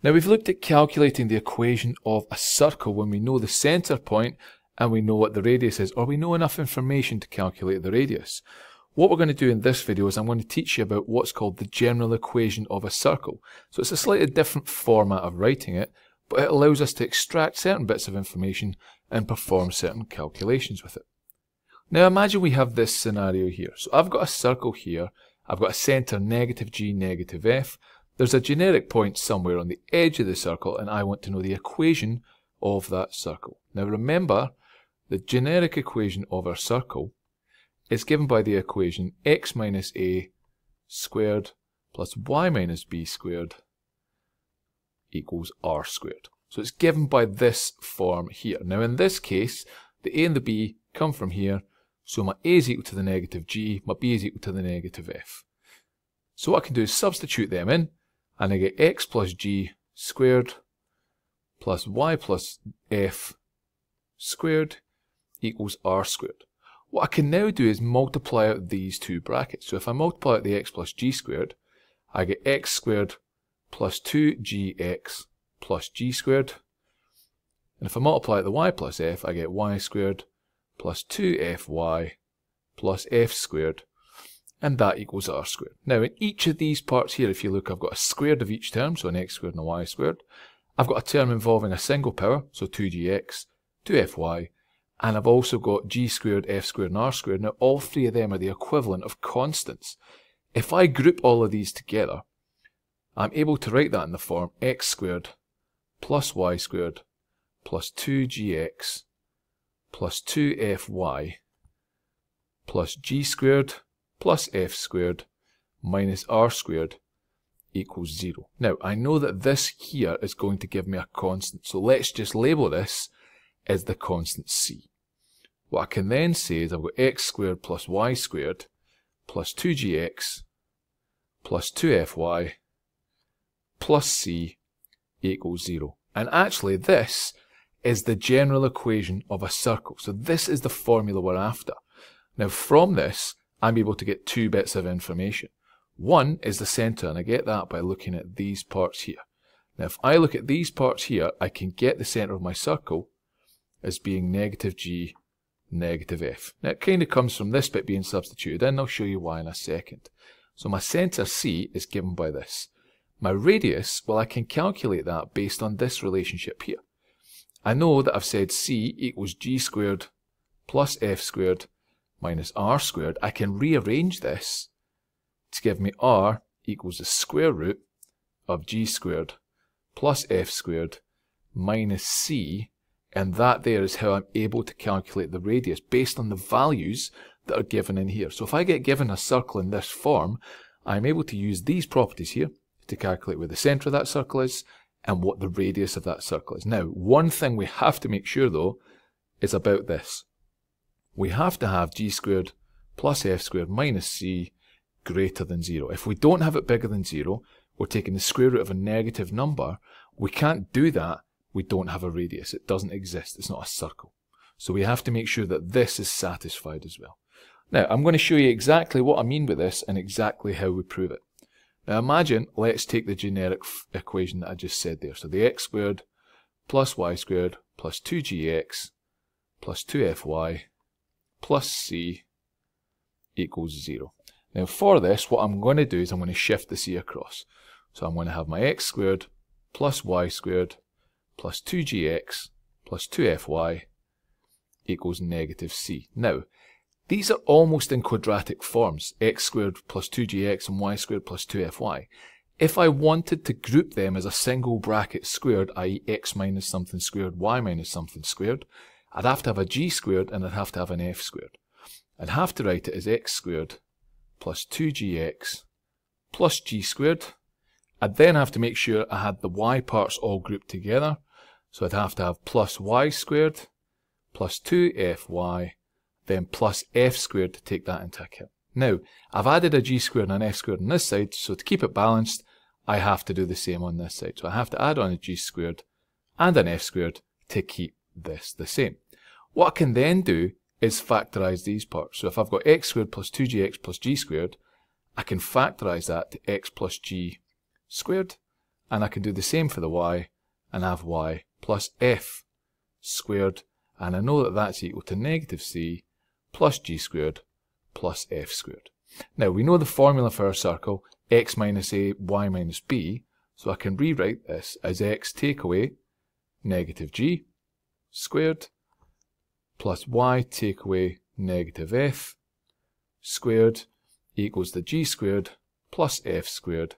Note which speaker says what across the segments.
Speaker 1: Now we've looked at calculating the equation of a circle when we know the centre point and we know what the radius is, or we know enough information to calculate the radius. What we're going to do in this video is I'm going to teach you about what's called the general equation of a circle. So it's a slightly different format of writing it, but it allows us to extract certain bits of information and perform certain calculations with it. Now imagine we have this scenario here. So I've got a circle here, I've got a centre -g, -f. There's a generic point somewhere on the edge of the circle and I want to know the equation of that circle. Now remember, the generic equation of our circle is given by the equation x minus a squared plus y minus b squared equals r squared. So it's given by this form here. Now in this case, the a and the b come from here, so my a is equal to the -g, my b is equal to the -f. So what I can do is substitute them in, and I get x plus g squared plus y plus f squared equals r squared. What I can now do is multiply out these two brackets. So if I multiply out the x plus g squared, I get x squared plus 2gx plus g squared. And if I multiply out the y plus f, I get y squared plus 2fy plus f squared. And that equals r squared. Now in each of these parts here, if you look, I've got a squared of each term, so an x squared and a y squared. I've got a term involving a single power, so 2gx, 2fy, and I've also got g squared, f squared, and r squared. Now all three of them are the equivalent of constants. If I group all of these together, I'm able to write that in the form x squared plus y squared plus 2gx plus 2fy plus g squared plus f squared minus r squared equals 0. Now I know that this here is going to give me a constant, so let's just label this as the constant c. What I can then say is I've got x squared plus y squared plus 2gx plus 2fy plus c equals 0. And actually this is the general equation of a circle. So this is the formula we're after. Now from this, I'm able to get two bits of information. One is the centre, and I get that by looking at these parts here. Now if I look at these parts here, I can get the centre of my circle as being -g, -f. Now it kind of comes from this bit being substituted in. I'll show you why in a second. So my centre C is given by this. My radius, well, I can calculate that based on this relationship here. I know that I've said C equals g squared plus f squared minus r squared. I can rearrange this to give me r equals the square root of g squared plus f squared minus c, and that there is how I'm able to calculate the radius based on the values that are given in here. So if I get given a circle in this form, I'm able to use these properties here to calculate where the centre of that circle is and what the radius of that circle is. Now, one thing we have to make sure though is about this. We have to have g squared plus f squared minus c greater than 0. If we don't have it bigger than 0, we're taking the square root of a negative number. We can't do that. We don't have a radius. It doesn't exist. It's not a circle. So we have to make sure that this is satisfied as well. Now, I'm going to show you exactly what I mean with this and exactly how we prove it. Now imagine, let's take the generic equation that I just said there. So the x squared plus y squared plus 2gx plus 2fy plus c equals 0. Now for this, what I'm going to do is I'm going to shift the c across. So I'm going to have my x squared plus y squared plus 2gx plus 2fy equals -c. Now, these are almost in quadratic forms, x squared plus 2gx and y squared plus 2fy. If I wanted to group them as a single bracket squared, i.e. x minus something squared, y minus something squared, I'd have to have a g squared and I'd have to have an f squared. I'd have to write it as x squared plus 2gx plus g squared. I'd then have to make sure I had the y parts all grouped together. So I'd have to have plus y squared plus 2fy then plus f squared to take that into account. Now, I've added a g squared and an f squared on this side, so to keep it balanced, I have to do the same on this side. So I have to add on a g squared and an f squared to keep this the same. What I can then do is factorise these parts. So if I've got x squared plus 2gx plus g squared, I can factorise that to x plus g squared, and I can do the same for the y, and have y plus f squared, and I know that that's equal to negative c plus g squared plus f squared. Now we know the formula for our circle, x minus a, y minus b, so I can rewrite this as x take away negative g squared plus y take away negative f squared equals the g squared plus f squared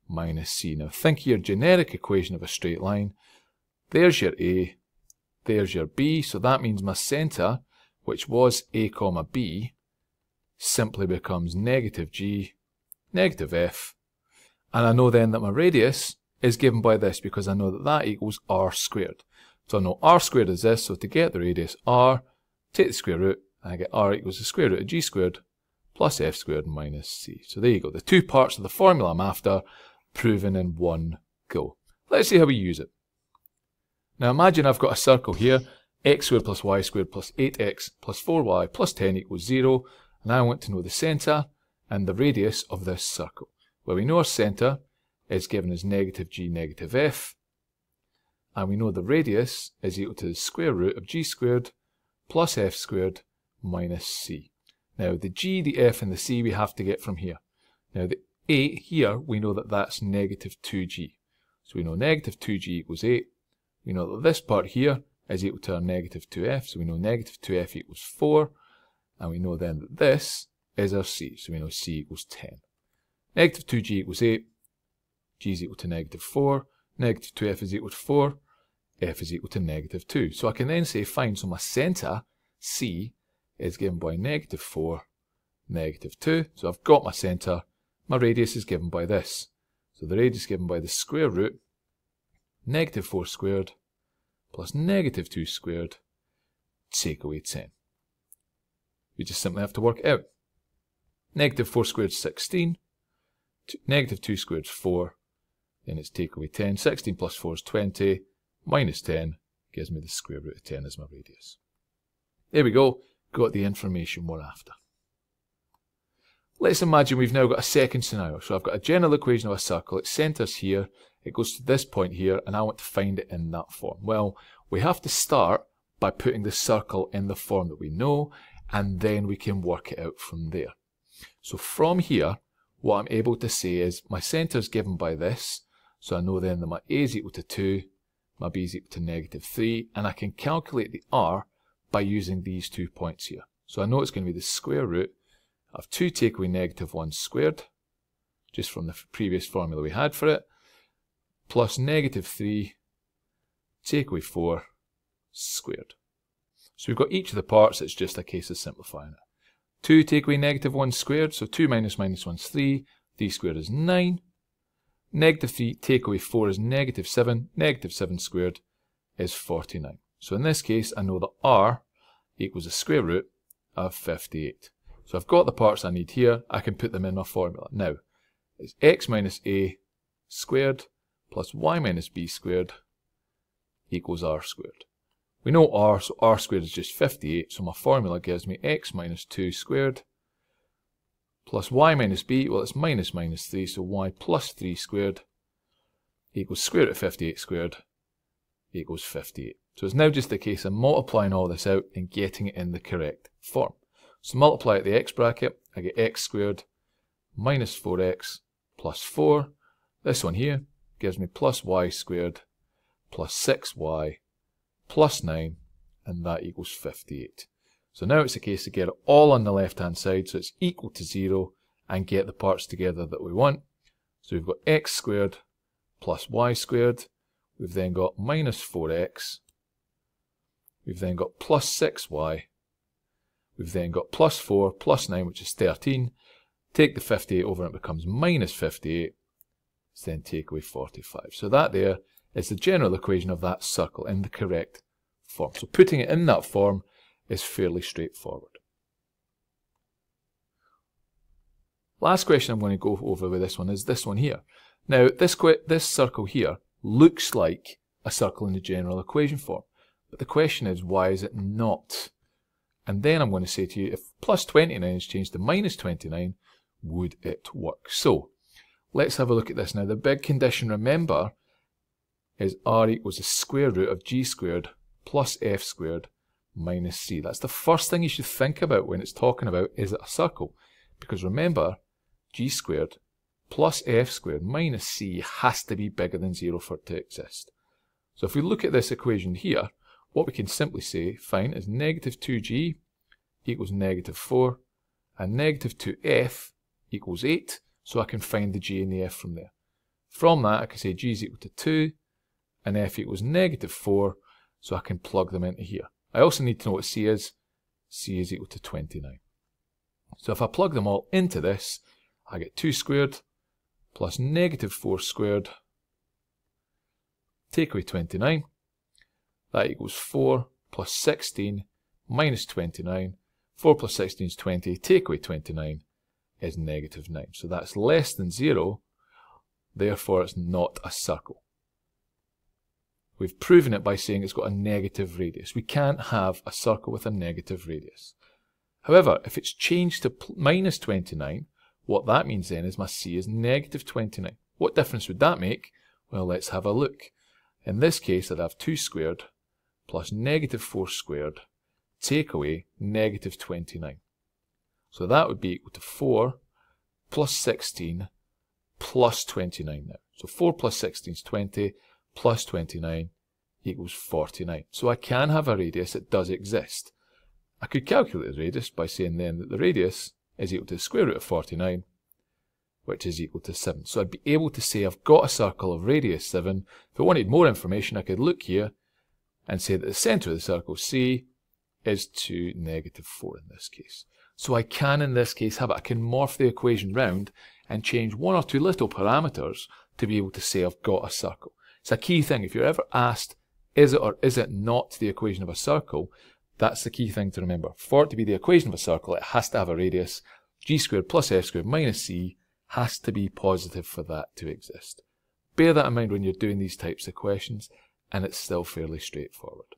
Speaker 1: minus c. Now think of your generic equation of a straight line. There's your a, there's your b, so that means my centre, which was a comma b, simply becomes negative g, negative f, and I know then that my radius is given by this because I know that that equals r squared. So I know r squared is this, so to get the radius r, take the square root, and I get r equals the square root of g squared plus f squared minus c. So there you go, the two parts of the formula I'm after, proven in one go. Let's see how we use it. Now imagine I've got a circle here, x squared plus y squared plus 8x plus 4y plus 10 equals 0, and I want to know the centre and the radius of this circle. Well, we know our centre is given as negative g negative f, and we know the radius is equal to the square root of g squared plus f squared minus c. Now the g, the f and the c we have to get from here. Now the 8 here, we know that that's negative 2g. So we know negative 2g equals 8. We know that this part here is equal to our negative 2f, so we know negative 2f equals 4. And we know then that this is our c, so we know c equals 10. Negative 2g equals 8, g is equal to negative 4, negative 2f is equal to 4, f is equal to negative 2. So I can then say, fine, so my centre, c, is given by negative 4, negative 2. So I've got my centre, my radius is given by this. So the radius is given by the square root, negative 4 squared, plus negative 2 squared, take away 10. We just simply have to work it out. Negative 4 squared is 16, negative 2 squared is 4, then it's take away 10. 16 plus 4 is 20, minus 10 gives me the square root of 10 as my radius. There we go, got the information we're after. Let's imagine we've now got a second scenario. So I've got a general equation of a circle, it centres here, it goes to this point here, and I want to find it in that form. Well, we have to start by putting the circle in the form that we know, and then we can work it out from there. So from here, what I'm able to say is my centre is given by this, so I know then that my a is equal to 2, my b is equal to negative 3, and I can calculate the r by using these 2 points here. So I know it's going to be the square root of 2 take away negative 1 squared, just from the previous formula we had for it, plus negative 3 take away 4 squared. So we've got each of the parts, it's just a case of simplifying it. 2 take away negative 1 squared, so 2 minus minus 1 is 3, 3 squared is 9. Negative 3 take away 4 is negative 7, negative 7 squared is 49. So in this case, I know that r equals the square root of 58. So I've got the parts I need here, I can put them in my formula. Now, it's x minus a squared plus y minus b squared equals r squared. We know r, so r squared is just 58, so my formula gives me x minus 2 squared plus y minus b, well it's minus minus 3, so y plus 3 squared equals square root of 58 squared equals 58. So it's now just a case of multiplying all this out and getting it in the correct form. So multiply at the x bracket, I get x squared minus 4x plus 4. This one here gives me plus y squared plus 6y plus 9, and that equals 58. So now it's a case to get it all on the left hand side, so it's equal to 0, and get the parts together that we want. So we've got x squared plus y squared, we've then got minus 4x, we've then got plus 6y, we've then got plus 4 plus 9, which is 13. Take the 58 over and it becomes minus 58, then take away 45. So that there is the general equation of that circle in the correct form. So putting it in that form is fairly straightforward. Last question I'm going to go over with this one is this one here. Now this circle here looks like a circle in the general equation form, but the question is, why is it not? And then I'm going to say to you, if plus 29 is changed to minus 29, would it work? So let's have a look at this. Now the big condition, remember, is r equals the square root of g squared plus f squared minus c. That's the first thing you should think about when it's talking about, is it a circle? Because remember, g squared plus f squared minus c has to be bigger than 0 for it to exist. So if we look at this equation here, what we can simply say, fine, is negative 2g equals negative 4, and negative 2f equals 8, so I can find the g and the f from there. From that, I can say g is equal to 2, and f equals negative 4, so I can plug them into here. I also need to know what c is. C is equal to 29. So if I plug them all into this, I get 2 squared plus negative 4 squared, take away 29, that equals 4 plus 16 minus 29, 4 plus 16 is 20, take away 29 is negative 9. So that's less than 0, therefore it's not a circle. We've proven it by saying it's got a negative radius. We can't have a circle with a negative radius. However, if it's changed to minus 29, what that means then is my c is negative 29. What difference would that make? Well, let's have a look. In this case, I'd have 2 squared plus negative 4 squared, take away negative 29. So that would be equal to 4 plus 16 plus 29 now. So 4 plus 16 is 20, plus 29 equals 49. So I can have a radius that does exist. I could calculate the radius by saying then that the radius is equal to the square root of 49, which is equal to 7. So I'd be able to say I've got a circle of radius 7. If I wanted more information, I could look here and say that the centre of the circle, C, is to negative 4 in this case. So I can, in this case, have it. I can morph the equation round and change one or two little parameters to be able to say I've got a circle. It's a key thing. If you're ever asked, is it or is it not the equation of a circle, that's the key thing to remember. For it to be the equation of a circle, it has to have a radius. G squared plus f squared minus c has to be positive for that to exist. Bear that in mind when you're doing these types of questions, and it's still fairly straightforward.